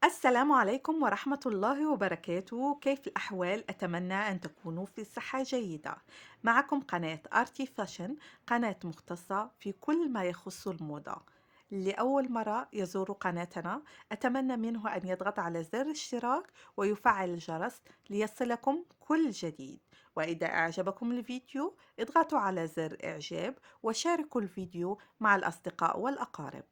السلام عليكم ورحمة الله وبركاته. كيف الأحوال؟ أتمنى أن تكونوا في صحة جيدة. معكم قناة آرتي فاشن، قناة مختصة في كل ما يخص الموضة. لأول مرة يزور قناتنا، أتمنى منه أن يضغط على زر الاشتراك ويفعل الجرس ليصلكم كل جديد. وإذا أعجبكم الفيديو اضغطوا على زر إعجاب وشاركوا الفيديو مع الأصدقاء والأقارب.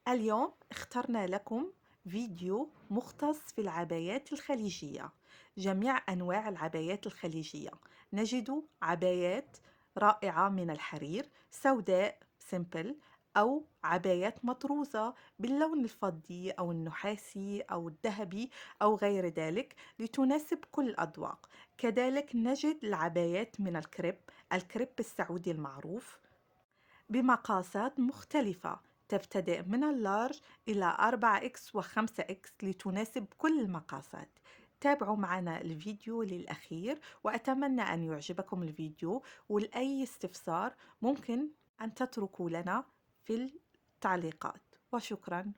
اليوم اخترنا لكم فيديو مختص في العبايات الخليجية، جميع أنواع العبايات الخليجية. نجد عبايات رائعة من الحرير، سوداء سيمبل، أو عبايات مطروزة باللون الفضي أو النحاسي أو الذهبي أو غير ذلك لتناسب كل الأذواق. كذلك نجد العبايات من الكريب السعودي المعروف بمقاسات مختلفة، تبتدئ من اللارج إلى 4X و 5X لتناسب كل المقاسات. تابعوا معنا الفيديو للأخير وأتمنى أن يعجبكم الفيديو، ولأي استفسار ممكن أن تتركوا لنا في التعليقات. وشكرا.